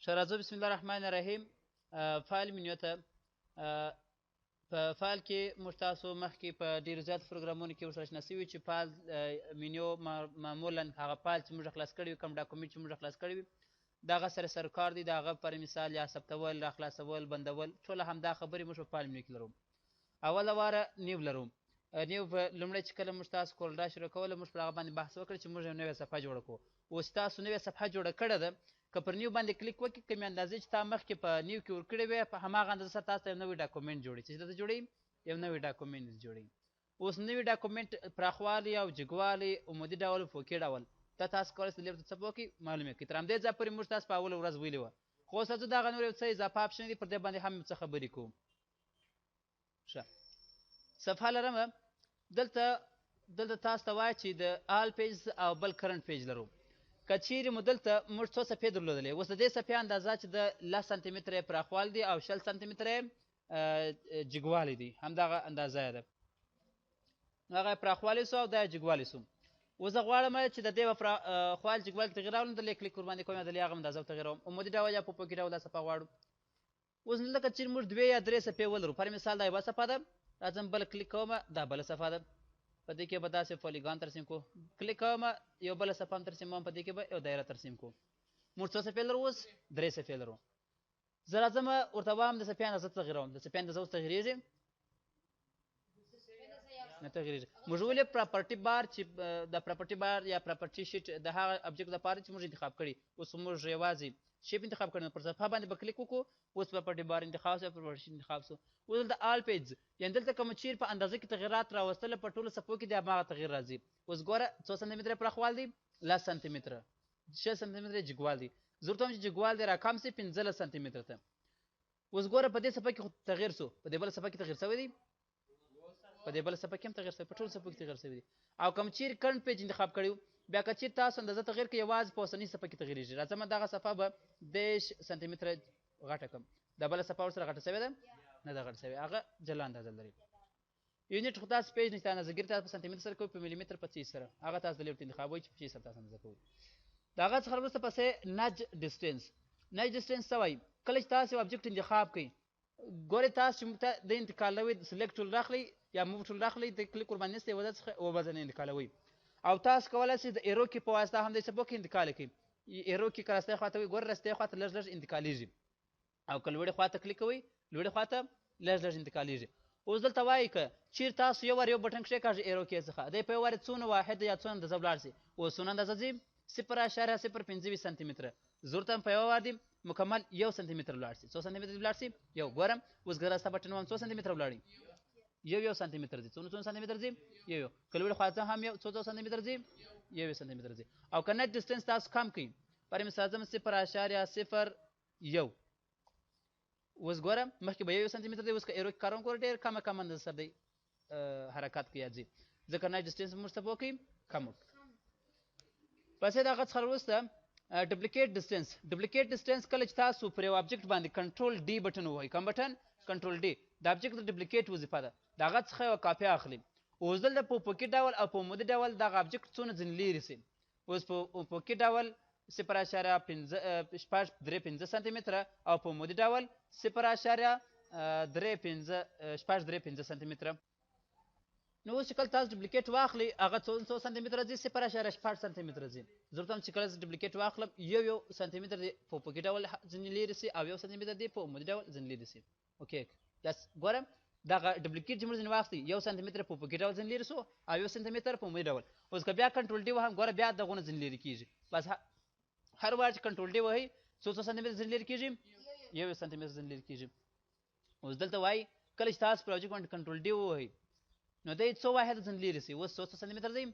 ښه راځو بسم الله الرحمن الرحیم فایل منیو ته په فایل کې موږ تاسو مخکې په ډېرو زیاتو پروګرامونو کې ورسره اشنا سوي چې فایل منیو معمولا هغه فایل چې موږ خلاص کړی وي کوم ډاکومنټ چې موږ خلاص کړی وي د هغه سره سرکار دی د هغه پر مثال یا ثبتول راخلاصول بندول ټوله همدا خبرې موږ په فایل منیو کې لرو. اوله واره نیو لرو. نیو په لومړی چې کله موږ تاسو کورل ډرا شروع کوله موږ پر هغه باندې بحث وکړو چې موږ یو نوې صفحه جوړه کړو. اوس تاسو نوې صفحه جوړه کړې ده که پر نیو باندې کلیک وکړئ کومې اندازې چې تا مخکې په نیو کې ورکړې وې په هماغه اندازه سره تاسو ته یو نوی ډاکومنټ جوړوي چې دلته جوړوي یو نوی ډاکومنټ جوړوي. اوس نوی ډاکومنټ پراخوالی او جګوالی عمودي ډول فوقي ډول ته تاسو کولی شئ لیفټ څه وکړئ معلومه کړئ. تر همدې ځایه پورې موږ تاسو په اوله ورځ ویلي وه خو اوس راځو دغه نور یو څه اضافه اپشن دي پر دې باندې هم څه خبرې کوو. ښه صفحه لرم دلته تاسو ته وایي چې د آل پیج او بل کرنټ پیج لرو. که چیرې مو دلته موږ څو صفحې درلودلې اوس د دې صفحې اندازه چې د 10 سانتي متره یې پراخوالی دی او 60 سانتي متره یې جګوالی دی همدغه اندازه یې ده هغه پراخوالی سو او دا یې جګوالی سو. اوس زه غواړم چې د دې پراخوالي جګوالي تغیر راولم دلې کلیک ورباندې کوم یا دلې هغه اندازه وتغیروم عمودي ډول یا په پوکي ډول دا صفحه غواړو. اوس دلته که چیرې موږ 2 یا 3 صفحې ولرو پر مثال دا یوه صفحه ده راځم بله کلیک کوم دا بله صفحه ده په دې کې به داسې پولیګان ترسیم کو کلیک کوم یو بله صفحه هم ترسیموم په دې کې به یو دایره ترسیم کو. موږ څو صفحې لرو اوس 3 صفحې لرو. زه راځم ورته وایم د صفحې اندازه تغیروم د صفحې اندازه اوس تغیریږي نه تغیریږي. موږ ولې پراپرټي بار چې د پراپرټي بار یا پراپرټي شیټ د هغه ابجیکټ لپاره چې موږ انتخاب کړي اوس موږ یوازې شیپ انتخاب کړی پر صفحه باندې به کلیک وکړو اوس پراپرټي بار انتخاب شو پراپرټي انتخاب شو. اوس دلته آل پیج یعنې دلته کوم چیر په اندازه کې تغیرات راوستله په ټولو صفحو کې د هماغه تغیر راځي. اوس ګوره څو سانتي متره پراخوال دی 10 سانتي متره 6 سانتي متره جګوال دی زه ورته وایم چې جګوال دی راکم سي 15 سانتي متره ته. اوس ګوره په دې صفحه کې خو تغیر شو په دې بله صفحه کې تغیر شوی دی په دې بله صفحه کې هم تغیر شوی په ټولو صفحو کې تغیر شوی دی. او کوم چیر کرنټ پیج انتخاب کړی بیا که چیرې تاسو اندازه تغیر کړئ یوازې په اوسنۍ صفحه کې تغیریږي. راځم دغه صفحه به 10 سانتي متره غټه کړم دا بله صفحه ورسره غټه شوې ده نه ده غټه شوې هغه جلا اندازه لري. یونټ خو تاسو پیج نشته اندازهګیري تاسو په سانتي متر سره کوئ په ملي متر په څیز سره هغه تاسو د لیفټ انتخابوئ چې په څیز سره تاسو اندازه کوئ. د هغه څخه وروسته پسې نج ډسټنس څه وایي کله چې تاسو یو ابجیکټ انتخاب کړئ ګورئ تاسو چې د انتقالوي سلیکټ ټول راخلئ یا موو ټول راخلئ د کلیک ورباندې نسته یوه ځای څخه اوبه ځای نه انتقالوئ او تاسو کولی شئ د ایرو کې په واسطه هم د څپو کې انتقال کړئ. ایرو کې که راستۍ خواته وي ګوره راستۍ خواته لږ لږ انتقالیږي او که لوړې خواته کلیک کوئ لوړې خواته لږ لږ انتقالیږي. اوس دلته وایي که چیرې تاسو یو وار یو بټن کښېکاږئ ایرو کې څخه دی په یو وار څونه واحد یا څونه اندازه ولاړ شي اوس څونه اندازه ځي 0.025 سانتي متره زه ورته په یوه وار دي مکمل 1 سانتي متر ولاړ شي. څو سانتي متر ولاړ شي یو ګورم اوس که راسته بټن وم څو سانتي متر ولاړئ یو سانتي متر ځي څونه سانتي متر ځي یو که لوړې خواته هم یو څو سانتي متر ځي یو سانتي متر ځي. او که نت ډسټنس تاسو کم کړئ پر مثال ځم 0.01 اوس ګوره مخکې به 1 سانتي متر دی اوس که ایرو کې کار وکړو ډېر کم اندازه سره دی حرکت کوي یا ځي ځکه نت ډسټنس موږ څه وکړئ کم وکړو. پسې د هغه څخه وروسته ډپلیکیټ ډسټنس کله چې تاسو پر یو ابجیکټ باندې کنټرول ډي بټن ووهئ کوم بټن کنټرول ډي د ابجیکټ د ډپلیکیټ وظیفه ده د هغه څخه یوه کاپي اخلي. اوس دلته په افقي ډول او په عمودي ډول دغه ابجیکټ څونه ځینې لرې شي. اوس په افقي ډول 0.35 سانتي متره او په عمودي ډول 0.353 سانتي متره. نو اوس چې کله تاسو ډپلیکیټ واخلئ هغه څو سانتي متره ځي 0.6 سانتي متره ځي. زه ورته وایم چې کله زه ډپلیکیټ واخلم یو سانتي متر دی په افقي ډول ځینې لرې شي او 1 سانتي متر دی په عمودي ډول ځینې لرې شي. اوکې بس ګورم دغه ډپلیکیټ چې موږ ځینې واخلئ 1 سانتي متر په افقي ډول ځینې لرې شو او 1 سانتي متر په عمودي ډول. اوس که بیا کنټرول ډي وهم ګوره بیا دغونه ځینې لرې کېږي بس هر وار چې کنټرول ډي وهئ څو سانتي متر ځینې لرې کېږي 1 سانتي متر ځینې لرې کېږي. اوس دلته وایي کله چې تاسو پر ابجیکټ باندې کنټرول ډي ووهئ نو دی څو واحد ځینې لرې شي اوس څو سانتي متر ځي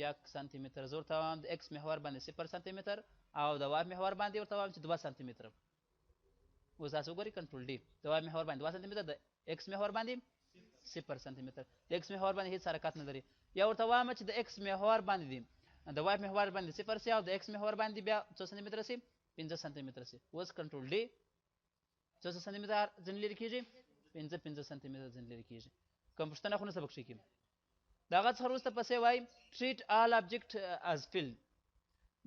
1 سانتي متر. زه ورته وایم د ایکس محور باندې 0 سانتي متر او د واي محور باندې ورته وایم چې 2 سانتي متر. اوس تاسو وګورئ کنټرول ډي د واي محور باندې 2 سانتي متر د ایکس محور باندې 0 سانتي متر د ایکس محور باندې هیڅ حرکت نه لري. یا ورته وایم چې د ایکس محور باندې دی د واي محور باندې 0 سي او د ایکس محور باندې بیا څو سانتي متر سي 15 سانتي متر سي. اوس کنټرول ډي څو سانتي متر ځینې لرې کېږي 15 سانتي متر ځینې لرې کېږي. کوم پوښتنه خو نه سبق کېږي. د هغه څخه وروسته پسې وایي ټریټ آل ابجیکټ از فیلډ.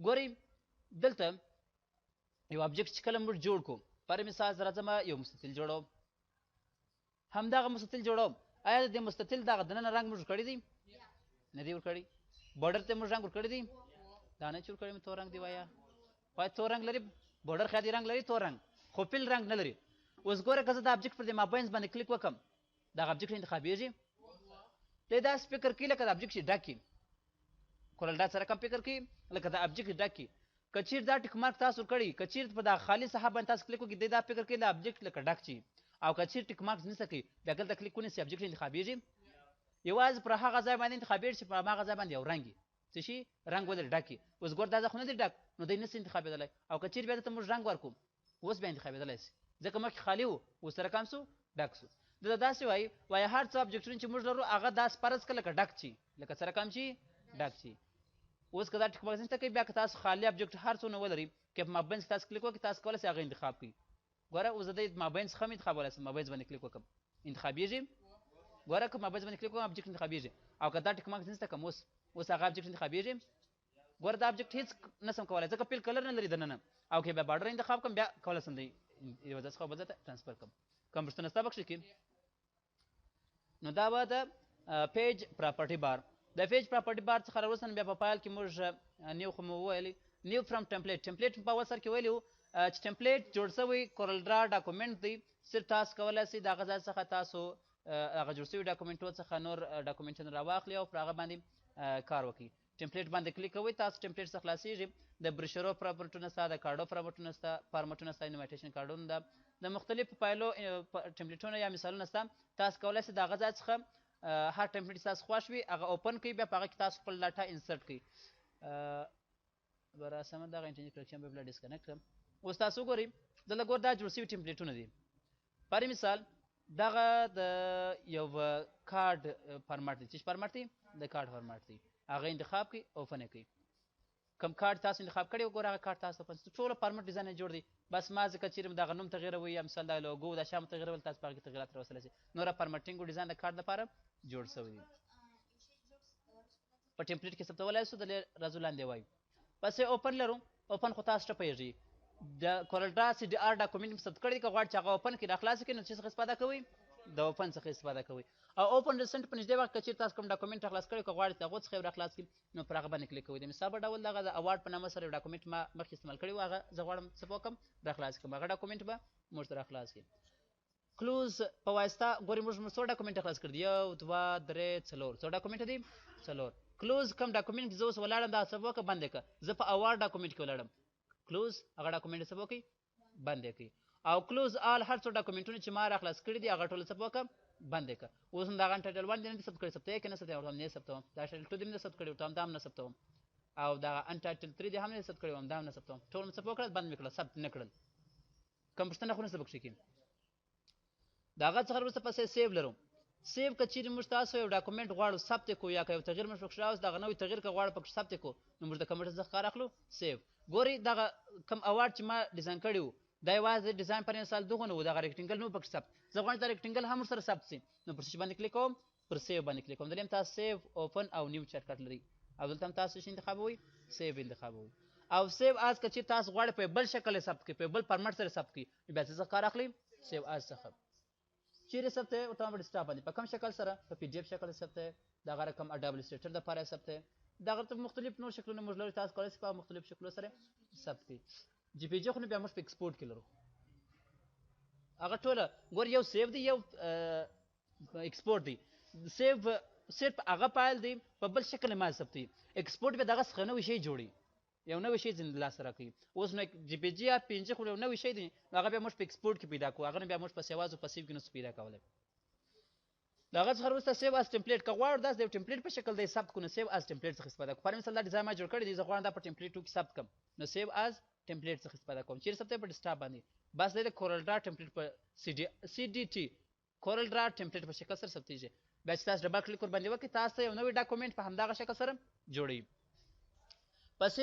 ګورئ دلته یو ابجیکټ چې کله موږ جوړ کړو پر مثال راځم یو مستطیل جوړوم همدغه مستطیل جوړوم آیا د مستطیل دغه دننه رنګ موږ کړی دی نه دی ورکړی بارډر ته موږ رنګ ورکړی دی دا نه چې ورکړی مې تور رنګ دی وایه باید تور رنګ لري بارډر خیالي رنګ لري تور رنګ خو فل رنګ نه لري اوس ګوره که زه د ابجیکټ پر دې مابینس باندې کلیک وکړم دغه ابجیکټ انتخابېږي دی داسې فکر کوي لکه د ابجیکټ چې ډک کړي کورل ډاټ سره کم فکر کوي لکه د ابجیکټ ډک کړي که چیرې دا ټیک مارک تاسو کړی که چیرې په دغه خالي ساحه باندې تاسو کلیک وکړئ دی دا فکر کوي د ابجیکټ لکه ډک شي او که چیرې ټیک مارک نشته کوي بیا دلته کلیک ونیسئ ابجیکټ انتخابېږي یوازې پر هغه ځای باندې انتخابېږي چې په هماغه ځای باندې یو رنګ وي څه شي رنګ ولري ډک وي اوس ګوره دا ځای خو نه دی ډک نو دی نشي انتخابېدلی او که چیرې بیا درته موږ رنګ ورکړو اوس بیا انتخابېدلی شي ځکه مخکې خالي و اوس سره کم شو ډک شو دا داسې وایي هر څه ابجیکټونه چې موږ لرو هغه داسې فرض کړه لکه ډک شي لکه سره کم شي ډک شي اوس که دا ټیک مارک نشته کوي بیا که تاسو خالي ابجیکټ هر څونه ولري که په مابینس تاسو کلیک وکړئ تاسو کولی شئ هغه انتخاب کړئ ګوره اوس د مابینس هم انتخابولی شم مابینس باندې کلیک وکړم انتخابېږي ګوره که مابینس باندې کلیک وکړم ابجیکټ انتخابېږي او که دا ټیک مارک نشته کوم اوس هغه ابجیکټ انتخابېږي ګوره دا ابجیکټ هیڅ نشم کولی ځکه پیل کلر نه لري دننه او که بیا بارډر انتخاب کړم بیا کولی شم دی یو ځای څخه بل ځای ته ټرانسفر کړم کوم پوښتنه شته بکښې کې نو دا به د پیج پراپرټي بار د پیج پراپرټي بار څخه راوروسته بیا په فایل کې موږ نیو خو مو وویلې نیو فرام ټمپلیټ په اول سر کې ویلي وو چې ټمپلیټ جوړ شوی کورلډرا ډاکومنټ دی صرف تاسو کولی شئ د هغه ځای څخه تاسو هغه جوړ شوي ډاکومنټو څخه نور ډاکومنټونه راواخلئ او پر هغه باندې کار وکړئ ټمپلیټ باندې کلیک کوئ تاسو ټمپلیټ څخه خلاصېږي د برشرو فارمټونه شته د کارډو فارمټونه شته انویټیشن کارډونه ده د مختلفو فایلو ټمپلیټونه یا مثالونه شته تاسو کولی شئ د هغه ځای څخه هر ټمپلیټ تاسو خوښ وي هغه اوپن کړئ بیا په هغه کې تاسو خپل ډاټا انسرټ کړئ به راسمه دغه انټرنیټ کنیکشن به بله ډسکنیکټ کړم اوس تاسو وګورئ دلته ګور دا جوړ شوي ټمپلیټونه دي پر مثال دغه د یو کارډ فارمټ دی چې فارمټ دی د کارډ فارمټ دی هغه انتخاب کړئ اوپن یې کړئ کوم کارډ تاسو انتخاب کړی وګوره هغه کارډ تاسو اوپن ټول فارمټ ډیزاین جوړ دی بس ما ځکه چیرې دغه نوم تغیروئ یا مثال د لوګو د شام تغیرول تاسو په هغه کې تغیرات راوستلی شئ نوره فارمټینګ ډیزاین د کارډ لپاره جوړ شوی دی په ټمپلیټ کې ثبتولی شو د راځو لاندې وایو پس یې اوپن لرو اوپن خو تاسو ته پوهېږئ د کورلډرا سی ډي آر ډاکومنټ مې ثبت کړی دی که غواړئ چې هغه اوپن کړي راخلاص کړي نو څه څخه استفاده کوئ د اوپن څخه استفاده کوئ او اوپن ریسنټ په نږدې وخت کې چېرې تاسو کوم ډاکومنټ راخلاص کړی که غواړئ چې د هغو څخه یې راخلاص کړي نو پر هغه باندې کلیک کوئ د مثال په ډول دغه د اواډ په نامه سره یو ډاکومنټ ما مخکې استعمال کړی و هغه زه غواړم څه وکړم راخلاص کړم هغه ډاکومنټ به موږ ته راخلاص کړي کلوز په واسطه ګورئ موږ څو ډاکومنټ خلاص کړي 1 2 3 4 څو ډاکومنټ دي 4 کلوز کوم ډاکومنټ زه اوس ولاړم دا څه وکړه بند یې کړه زه په اواډ ډاکومنټ کې ولاړم کلوز هغه ډاکومنټ څه وکړئ بند یې کړئ او کلوز آل هر څو ډاکومنټونه چې ما راخلاص کړي دي هغه ټول څه وکړه بند یې کړه اوس هم دغه ټایټل 1 دی نه دي ثبت کړی ثبته یې که نه ثبته یې ورته هم نه ثبتوم دا ټایټل 2 دی هم نه ثبت کړی ورته هم دا هم نه ثبتوم او دغه انټایټل 3 دی هم نه ثبت کړی هم دا هم نه ثبتوم ټول مې څه وکړل بند مې کړل ثبت نه کړل کوم پوښتنه خو نه څه پکښې کېږي د هغه څخه وروسته پسې سیو لرو سیو که چیرې موږ تاسو یو ډاکومنټ غواړو ثبت یې کړو یا که یو تغیر موږ پکښې راوست دغه نوی تغیر که غواړو پکښې ثبت یې کړو نو موږ د کمپیوټر څخه کار اخلو سیو ګورئ دغه کوم اواډ چې ما ډیزاین کړی و دا یوازې ډیزاین پر مثال دغه نه و دغه ریکټینګل نه و پکښې ثبت زه غواړم دا ریکټینګل هم ورسره ثبت شي نو پر څه باندې کلیک کوم پر سیو باندې کلیک کوم دلته هم تاسو سیو اوپن او نیو شارټکټ لري او دلته هم تاسو څه انتخابوئ سیو انتخابوئ او سیو از که چیرې تاسو غواړئ په بل شکل یې ثبت کړئ په بل فارمټ سره ثبت کړئ بیا څه څخه کار اخلئ سیو از څخه چیرې ثبت دی ورته په ډیسکټاپ باندې په کوم شکل سره په پی ډي اف شکل ثبت دی دغه رقم اډابلیسټریټر دپاره ثبت دی دغه مختلف نور شکلونه موږ لرو تاسو کولی شئ په مختلف شکلو سره ثبت کړئ جی پی جي خو نو بیا موږ په ایکسپورټ کې لرو هغه ټوله ګور یو سیو دی یو ایکسپورټ دی سیو صرف هغه فایل دی په بل شکل ما ثبتوي ایکسپورټ بیا دغه څخه نوی شی جوړوي یو نوی شی ځینې لاسته راکوي اوس نو جی پی جي یا پي ان جي خو یو نوی شی دی نو هغه بیا موږ په ایکسپورټ کې پیدا کوو هغه نه بیا موږ په سیواز او په سیو کې نسو پیدا کولی د هغه څخه وروسته سیو از ټمپلیټ که غواړو داسې د یو ټمپلیټ په شکل دی ثبت کړو نو سیو از ټمپلیټ څخه استفاده کوو پر مثال دا ډیزاین ما جوړ کړی دی زه غواړم دا په ټمپلیټ 2 کې ثبت کړم نو سیو از ټمپلیټ څخه استفاده کوم چیرې ثبت په ډیسکټاپ باندې بس دی د کورلډرا ټمپلیټ په سی ډي ټي کورلډرا ټمپلیټ په شکل سره ثبتېږي بیا چې تاسو ډبل کلیک ورباندې وکړئ تاسو ته یو نوی ډاکومنټ په همدغه شکل سره جوړوي پسې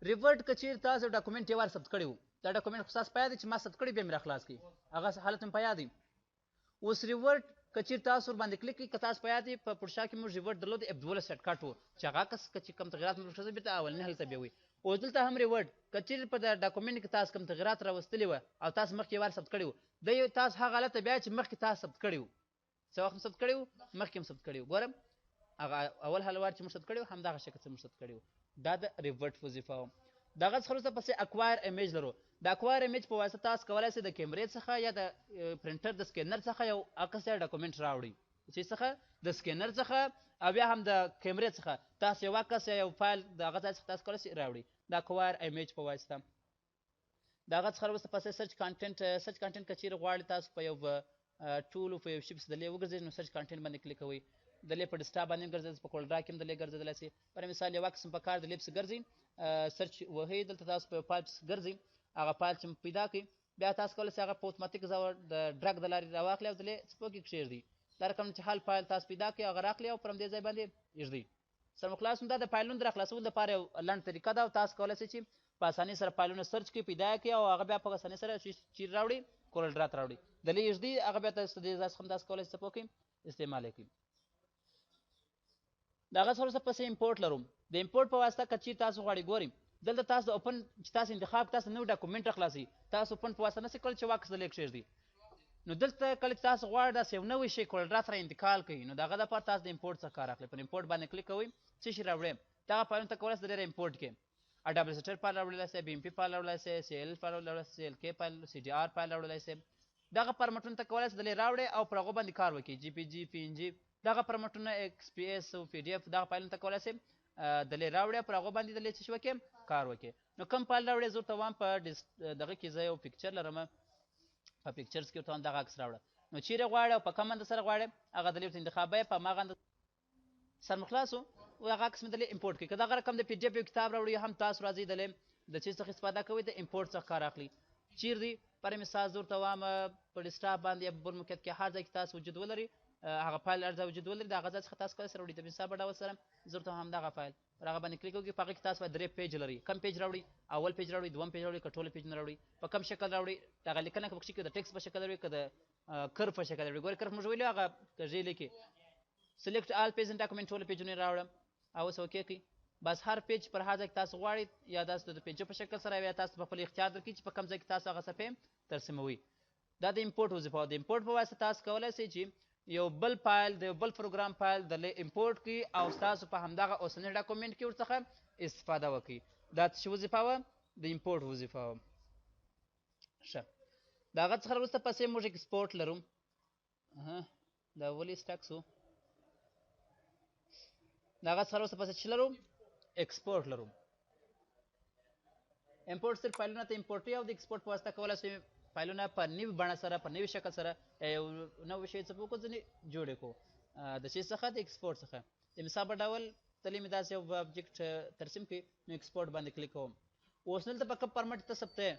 ریورټ که چیرې تاسو ډاکومنټ یو وار ثبت کړی و دا ډاکومنټ خو ستاسو په یاد دی چې ما ثبت کړی بیا مې راخلاص کړي هغه حالت مې په یاد دی اوس ریورټ که چیرې تاسو ورباندې کلیک کړئ که تاسو په یاد دی په پورشا کې موږ ریورټ درلود F12 شارټکټ و چې هغه کس که چې کوم تغیرات موږ پکښې بیرته اولني حالت ته بیاوي اوس دلته هم ریورډ که چیرې په د ډاکومنټ کې تاسو کوم تغیرات راوستلي وه او تاسو مخکې وار ثبت کړي وو دی تاسو هغه حالت ته بیا چې مخکې تاسو ثبت کړي وو څه وخت ثبت کړي وو مخکې هم ثبت کړي وو ګورم هغه اول حل وار چې موږ ثبت کړي وو همدغه شکل څه موږ ثبت کړي وو دا د ریورټ وظیفه وه دغه څخه وروسته پسې اکوایر امیج لرو د اکوایر امیج په واسطه تاسو کولی شئ د کیمرې څخه یا د پرنټر د سکینر څخه یو عکس یا ډاکومنټ راوړئ چې څخه د سکینر څخه او بیا هم د کیمرې څخه تاسو یو عکس یا یو فایل د هغه ځای څخه تاسو کولی شئ راوړئ د اکوایر امیج په واسطه د هغه څخه وروسته پسې سرچ کانټینټ که چیرې غواړئ تاسو په یو ټولو په یو شي پسې دلې وګرځئ نو سرچ کانټینټ باندې کلیک کوئ دلې په ډیسکټاپ باندې ګرځئ په کورل ډرا کې هم دلې ګرځېدلی شئ پر مثال یو عکس په کار دلې پسې ګرځئ سرچ وهئ دلته تاسو په فایل پسې ګرځئ هغه فایل چې پیدا کړئ بیا تاسو کولی شئ هغه په اتوماتیک ډول د ډرګ د لارې راواخلئ او دلې سپو کې کښېږدئ دا رقم چې حال فایل تاسو پیدا کړئ هغه راخلئ او پر همدې ځای باندې ایږدئ سرمخلاص دا د فایلونو د راخلاصولو لپاره یو لنډ طریقه ده او تاسو کولی شئ چې په اسانۍ سره فایلونه سرچ کړئ پیدا کړئ او هغه بیا په اسانۍ سره چیرې راوړئ کورل ډرا ته راوړئ دلې ایږدئ هغه بیا تاسو د دې ځای څخه هم تاسو کولی شئ څه وکړئ استعمال یې کړئ د هغه څخه وروسته پسې امپورټ لرو د امپورټ په واسطه که چیرې تاسو غواړئ ګورئ دلته تاسو د اوپن چې تاسو انتخاب تاسو نوی ډاکومنټ راخلاصئ تاسو اوپن په واسطه نشئ کولی چې واکس دلې کښېږدئ نو دلته کله چې تاسو غواړئ داسې یو نوی شی کورل ډرا سره انتقال کړئ نو د هغه دپاره تاسو د امپورټ څخه کار اخلئ پر امپورټ باندې کلیک کوئ څه شي راوړئ دغه فایلونو ته کولی شئ دلې امپورټ کړئ اډابلسټر فایل راوړلی شئ بي ام پي فایل راوړلی شئ سی ایل فایل راوړلی شئ سی ایل کې فایل سی ډي آر فایل راوړلی شئ دغه فارمټونو ته کولی شئ دلې راوړئ او پر هغو باندې کار وکړئ جي پي جي پي ان جي دغه فارمټونه ایکس پی ایس او پی ډي اف دغه فایلونو ته کولی شئ دلې راوړئ پر هغو باندې دلې څه شي وکړئ کار وکړئ نو کوم فایل راوړئ زه ورته وایم په دغه کې زه یو پکچر لرم په پکچرز کې ورته وایم دغه عکس راوړه نو چیرې غواړئ او په کوم اندازه سره غواړئ هغه دلې ورته انتخابوئ په هماغه اندازه سرمخلاصو هغه عکس مې دلې امپورټ کړئ که دغه رقم د پي ډي اف یو کتاب راوړئ هم تاسو راځئ دلې د چیز څخه استفاده کوئ د امپورټ څخه کار اخلئ چیرې دی پر مثال زه ورته وایم په ډیسکټاپ باندې یا په بل موقعیت کې هر ځای کې تاسو وجود ولرئ هغه فایل هر ځای وجود ولري د هغه ځای څخه تاسو کولی شئ راوړئ د مثال په ډول سره زه ورته همدغه فایل پر هغه باندې کلیک وکړئ په هغه کې تاسو باید 3 پیج لرئ کم پیج راوړئ اول پیج راوړئ دوم پیج راوړئ که ټول پیجونه راوړئ په کم شکل راوړئ دغه لیکنه که پکښې کې د ټکس په شکل راوړئ که د کرف په شکل راوړئ ګورئ کرف موږ ویلي هغه کږې لیکي سلیکټ آل پیج ان ډاکومنټ ټول پیجونه یې راوړم او اوس اوکې کړئ بس هر پیج پر هر ځای کې تاسو غواړئ یا داسې د پیجو په شکل سره یا تاسو په خپل اختیار درکړئ چې په کوم ځای کې تاسو هغه صفحې ترسیموئ دا د امپورټ وظیفه د امپورټ په واسطه تاسو کولی شئ چې یو بل فایل د یو بل پروګرام فایل دلې امپورټ کړي او ستاسو په همدغه اوسني ډاکومنټ کې ورڅخه استفاده وکړي دا څه وظیفه وه د امپورټ وظیفه وه ښه د هغه څخه وروسته پسې موږ اکسپورټ لرو دا ولې سټک سو د هغه څخه وروسته پسې چې لرو اکسپورټ لرو امپورټ صرف فایلونه ته امپورټوي او د اکسپورټ په واسطه کولی شئ فایلونه په نوي بڼه سره په نوي شکل سره یو نوی شی څه وکړو ځینې جوړ یې کړو د شي څخه د اکسپورټ څخه د مثال په ډول تلې مې داسې یو ابجکټ ترسیم کړي نو اکسپورټ باندې کلیک کوم اوس دلته په کوم فارمټ ته ثبتوي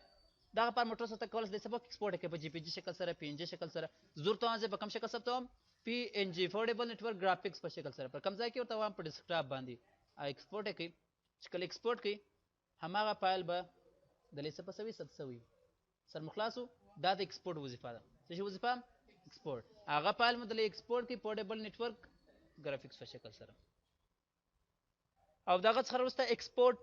دغه فارمټونو سره ته کولی شئ د څه په اکسپورټ یې کړئ په جي پي جي شکل سره پي ان جي شکل سره زه ورته وایم زه په کوم شکل ثبتوم پي ان جي فورډیبل نیټورک ګرافکس په شکل سره پر کوم ځای کې ورته وایم په ډیسکټاپ باندې اکسپورټ یې کړئ چې کله اکسپورټ کړئ هماغه فایل به دلې څه پسوي ثبت شوي سرمخلاصو دا د اکسپورټ وظیفه ده څه شي وظیفه اکسپورټ هغه فایل مو دلې اکسپورټ کړئ پورټیبل نیټورک ګرافکس په شکل سره او دغه څخه وروسته اکسپورټ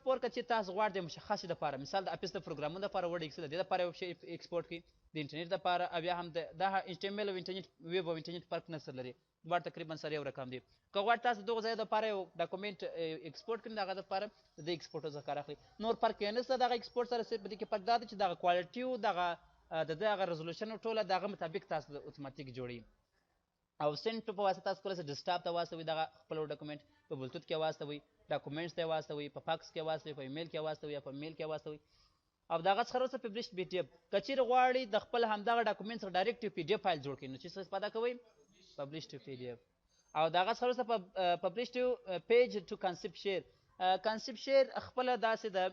پور که چې تاسو غواړئ د مشخصې دپاره مثال د اپس د پروګرامونو دپاره ورډ ایکسل د دې دپاره یو شی اکسپورټ کړئ د انټرنیټ دپاره او بیا هم دا ایچ ټي ام ایل او انټرنیټ ویب او انټرنیټ فرق نه سره لري دواړه تقریبا سره یو رقم دي که غواړئ تاسو دغه ځای دپاره یو ډاکومنټ اکسپورټ کړئ د هغه دپاره د اکسپورټو څخه کار اخلئ نور فرق یې نشته دغه اکسپورټ سره صرف په دې کې فرق دا دی چې دغه کوالټي او دغه د ده هغه ریزولوشن ټوله د هغه مطابق تاسو اتوماتیک جوړوي او سینټ په واسطه تاسو کولی شئ ډیسکټاپ ته واستوئ دغه خپل ډاکومنټ په بلوتوث کې واستوئ ډاکومنټس ته واستوئ په فاکس کې واستوئ په ایمیل کې واستوئ یا په میل کې واستوئ او دغه څخه وروسته پبلش پی ډي اف که چیرې غواړئ د خپل همدغه ډاکومنټ څخه ډایرکټ پی ډي اف فایل جوړ کړئ نو چې څه استفاده کوئ پبلش ټو پی ډي اف او دغه څخه وروسته پبلش ټو پیج ټو کانسپټ شیر کانسپټ شیر خپله داسې ده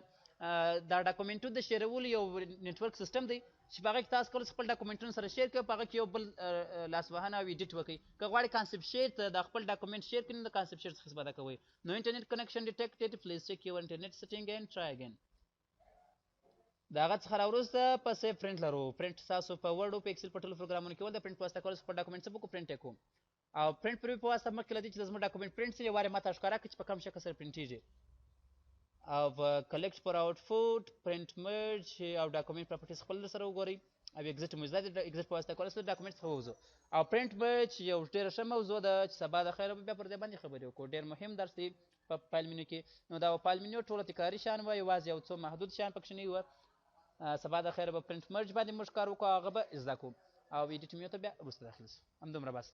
دا ډاکومنټونو د شیرولو یو نیټورک سیسټم دی چې په هغه کې تاسو کولی خپل ډاکومنټونه سره شیر کړئ په هغه کې یو بل لاسوهنه او ایډیټ وکړئ که غواړئ کانسپټ شیر ته د خپل ډاکومنټ شیر کړئ نو د کانسپټ شیر څخه استفاده کوئ نو انټرنیټ کنیکشن ډیټیکټډ پلیز چیک یور انټرنیټ سیټینګ اینډ ټرای اګین د هغه څخه راوروسته پسې پرنټ لرو پرنټ تاسو په ورډ او په ایکسل په ټولو پروګرامونو کې ول د پرنټ په واسطه کولی خپل ډاکومنټ څه وکړو پرنټ یې کوو او پرنټ پروي په واسطه مخکې له دې چې زموږ ډاکومنټ پرنټ سي وارې ماته ښکاره کړي چې په کوم شکل سره پرنټېږي او کلیکټ پر آوټپوټ پرنټ مرج او ډاکومنټ پراپرټیز خپل سره وګورئ او اگزیټ موږ دا د اگزیټ په واسطه کولای شو ډاکومنټ څخه ووځو او پرنټ مرج یو ډېره ښه موضوع ده چې سبا د خیره بیا پر دې باندې خبرې وکړو ډېر مهم درس دی په فایل منیو کې نو دا فایل منیو ټوله تکراري شیان وه یوازې یو څو محدود شیان پکښې نه وه سبا د خیره به پرنټ مرج باندې موږ کار وکړو هغه به زده کړو او ایډیټ منیو ته بیا وروسته داخل شو همدومره بس